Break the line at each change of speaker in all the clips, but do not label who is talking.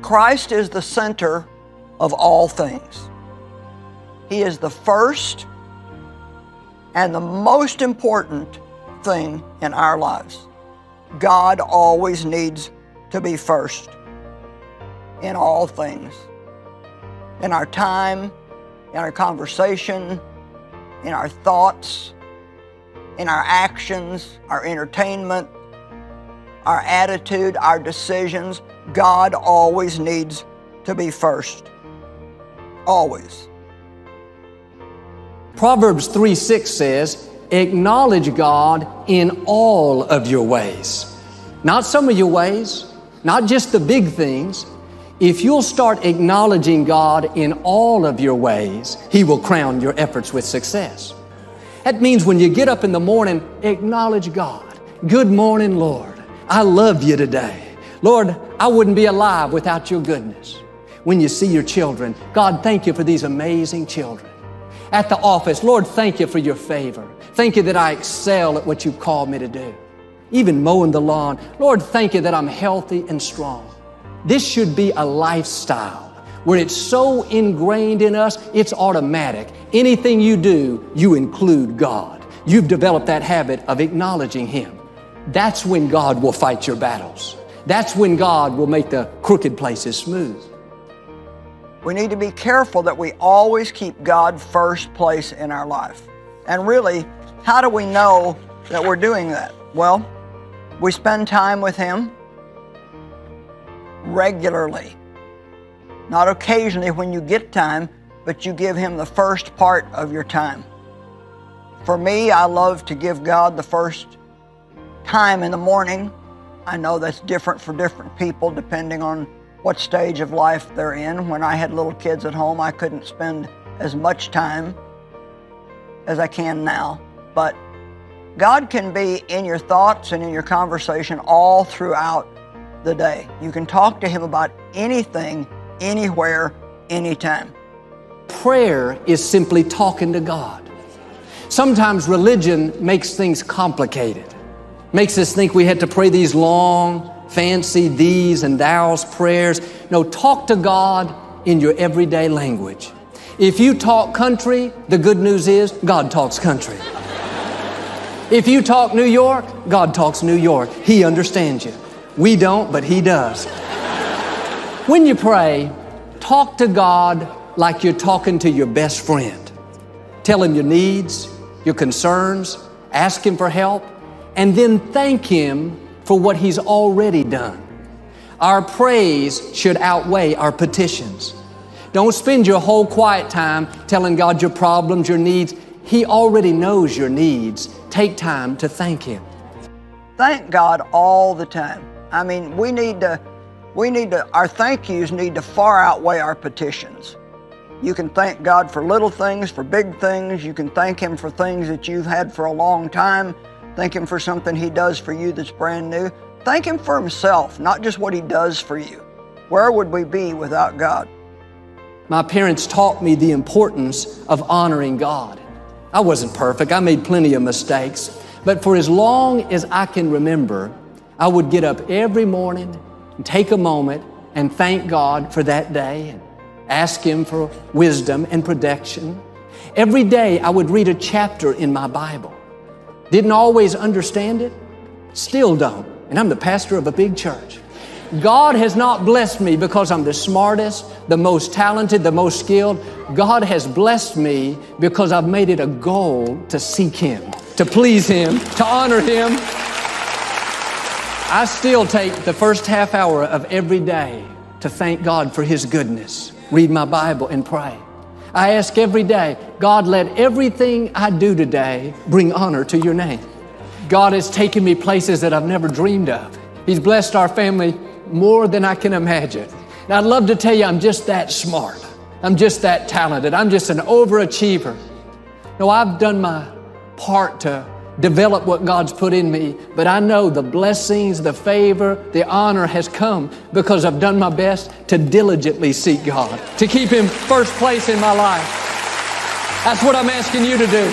Christ is the center of all things. He is the first and the most important thing in our lives. God always needs to be first in all things. In our time, in our conversation, in our thoughts, in our actions, our entertainment, our attitude, our decisions, God always needs to be first. Always.
Proverbs 3:6 says, acknowledge God in all of your ways. Not some of your ways, not just the big things. If you'll start acknowledging God in all of your ways, He will crown your efforts with success. That means when you get up in the morning, acknowledge God. Good morning, Lord. I love you today. Lord, I wouldn't be alive without your goodness. When you see your children, God, thank you for these amazing children. At the office, Lord, thank you for your favor. Thank you that I excel at what you've called me to do. Even mowing the lawn, Lord, thank you that I'm healthy and strong. This should be a lifestyle where it's so ingrained in us, it's automatic. Anything you do, you include God. You've developed that habit of acknowledging Him. That's when God will fight your battles. That's when God will make the crooked places smooth.
We need to be careful that we always keep God first place in our life. And really, how do we know that we're doing that? Well, we spend time with Him regularly. Not occasionally when you get time, but you give Him the first part of your time. For me, I love to give God the first time in the morning. I know that's different for different people depending on what stage of life they're in. When I had little kids at home, I couldn't spend as much time as I can now. But God can be in your thoughts and in your conversation all throughout the day. You can talk to Him about anything, anywhere, anytime.
Prayer is simply talking to God. Sometimes religion makes things complicated. Makes us think we had to pray these long, fancy these and thous prayers. No, talk to God in your everyday language. If you talk country, the good news is God talks country. If you talk New York, God talks New York. He understands you. We don't, but He does. When you pray, talk to God like you're talking to your best friend. Tell Him your needs, your concerns, ask Him for help, and then thank Him for what He's already done. Our praise should outweigh our petitions. Don't spend your whole quiet time telling God your problems, your needs. He already knows your needs. Take time to thank Him.
Thank God all the time. I mean, our thank yous need to far outweigh our petitions. You can thank God for little things, for big things. You can thank Him for things that you've had for a long time. Thank Him for something He does for you that's brand new. Thank Him for Himself, not just what He does for you. Where would we be without God?
My parents taught me the importance of honoring God. I wasn't perfect. I made plenty of mistakes. But for as long as I can remember, I would get up every morning and take a moment and thank God for that day and ask Him for wisdom and protection. Every day I would read a chapter in my Bible. Didn't always understand it, still don't. And I'm the pastor of a big church. God has not blessed me because I'm the smartest, the most talented, the most skilled. God has blessed me because I've made it a goal to seek Him, to please Him, to honor Him. I still take the first half hour of every day to thank God for His goodness, read my Bible and pray. I ask every day, God, let everything I do today bring honor to your name. God has taken me places that I've never dreamed of. He's blessed our family more than I can imagine. And I'd love to tell you I'm just that smart. I'm just that talented. I'm just an overachiever. No, I've done my part to develop what God's put in me, but I know the blessings, the favor, the honor has come because I've done my best to diligently seek God, to keep Him first place in my life. That's what I'm asking you to do.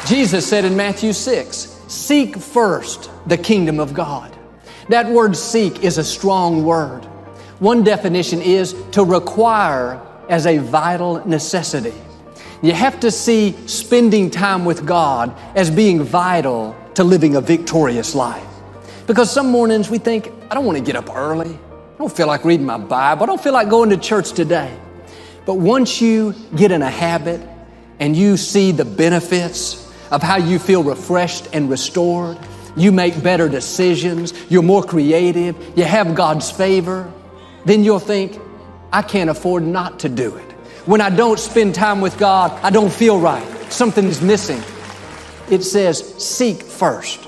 Jesus said in Matthew 6, seek first the kingdom of God. That word seek is a strong word. One definition is to require as a vital necessity. You have to see spending time with God as being vital to living a victorious life. Because some mornings we think, I don't want to get up early. I don't feel like reading my Bible. I don't feel like going to church today. But once you get in a habit and you see the benefits of how you feel refreshed and restored, you make better decisions, you're more creative, you have God's favor, then you'll think, I can't afford not to do it. When I don't spend time with God, I don't feel right. Something is missing. It says, seek first.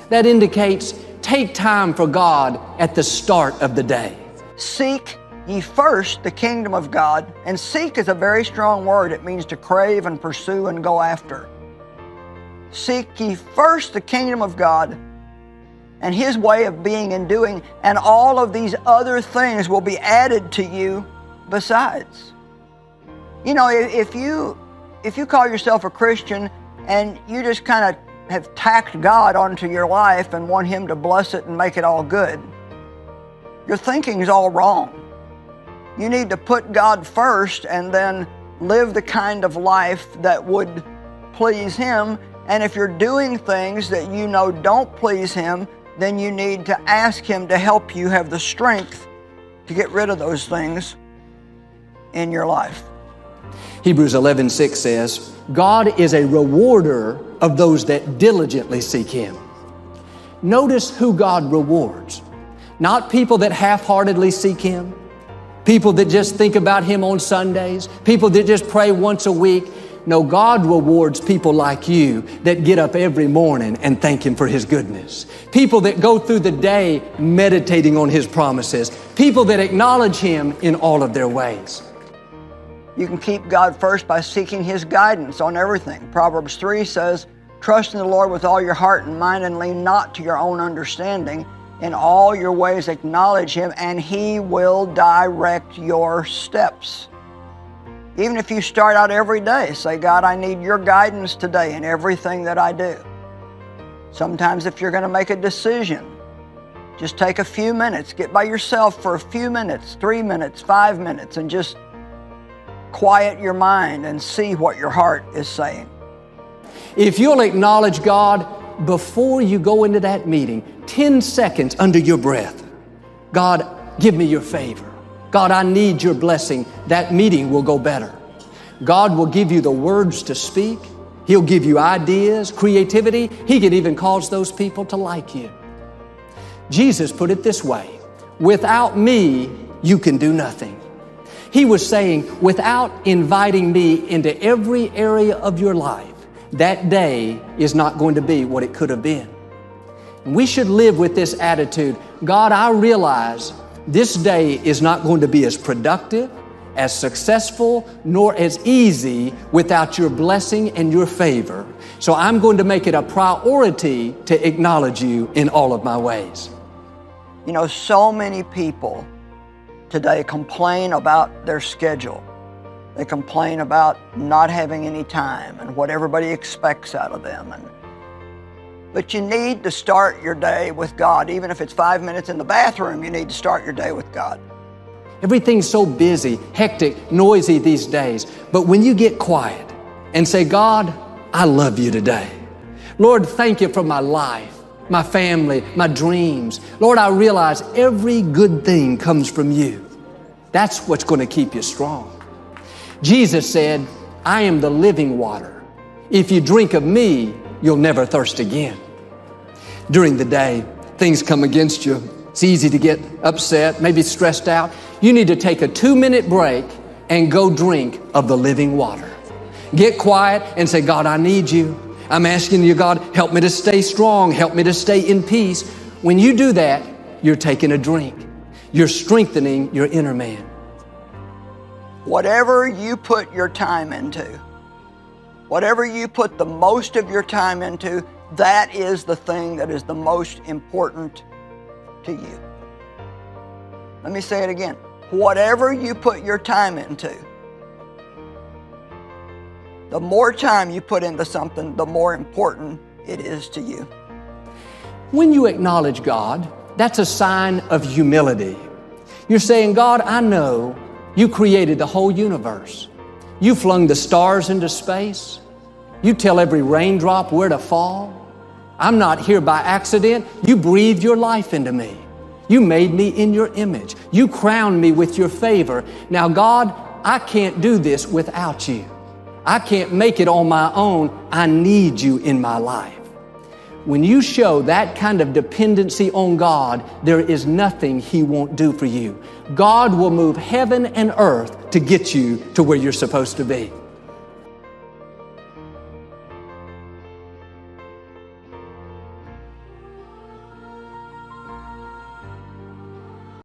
That indicates take time for God at the start of the day.
Seek ye first the kingdom of God. And seek is a very strong word. It means to crave and pursue and go after. Seek ye first the kingdom of God and His way of being and doing, and all of these other things will be added to you besides. You know, if you call yourself a Christian and you just kind of have tacked God onto your life and want Him to bless it and make it all good, your thinking is all wrong. You need to put God first and then live the kind of life that would please Him. And if you're doing things that you know don't please Him, then you need to ask Him to help you have the strength to get rid of those things in your life.
Hebrews 11:6 says, God is a rewarder of those that diligently seek Him. Notice who God rewards. Not people that half-heartedly seek Him, people that just think about Him on Sundays, people that just pray once a week. No, God rewards people like you that get up every morning and thank Him for His goodness. People that go through the day meditating on His promises. People that acknowledge Him in all of their ways.
You can keep God first by seeking His guidance on everything. Proverbs 3 says, trust in the Lord with all your heart and mind and lean not to your own understanding. In all your ways acknowledge Him and He will direct your steps. Even if you start out every day, say, God, I need your guidance today in everything that I do. Sometimes if you're going to make a decision, just take a few minutes, get by yourself for a few minutes, 3 minutes, 5 minutes, and just quiet your mind and see what your heart is saying.
If you'll acknowledge God before you go into that meeting, 10 seconds under your breath, God, give me your favor. God, I need your blessing. That meeting will go better. God will give you the words to speak. He'll give you ideas, creativity. He can even cause those people to like you. Jesus put it this way, without me, you can do nothing. He was saying, without inviting me into every area of your life, that day is not going to be what it could have been. We should live with this attitude. God, I realize this day is not going to be as productive, as successful, nor as easy without your blessing and your favor. So I'm going to make it a priority to acknowledge you in all of my ways.
You know, so many people today complain about their schedule. They complain about not having any time and what everybody expects out of them. But you need to start your day with God. Even if it's 5 minutes in the bathroom, you need to start your day with God.
Everything's so busy, hectic, noisy these days. But when you get quiet and say, God, I love you today. Lord, thank you for my life, my family, my dreams. Lord, I realize every good thing comes from you. That's what's going to keep you strong. Jesus said, I am the living water. If you drink of me, you'll never thirst again. During the day, things come against you. It's easy to get upset, maybe stressed out. You need to take a 2-minute break and go drink of the living water. Get quiet and say, God, I need you. I'm asking you, God, help me to stay strong. Help me to stay in peace. When you do that, you're taking a drink. You're strengthening your inner man.
Whatever you put your time into, whatever you put the most of your time into, that is the thing that is the most important to you. Let me say it again. Whatever you put your time into, the more time you put into something, the more important it is to you.
When you acknowledge God, that's a sign of humility. You're saying, God, I know you created the whole universe. You flung the stars into space. You tell every raindrop where to fall. I'm not here by accident. You breathed your life into me. You made me in your image. You crowned me with your favor. Now, God, I can't do this without you. I can't make it on my own. I need you in my life. When you show that kind of dependency on God, there is nothing He won't do for you. God will move heaven and earth to get you to where you're supposed to be.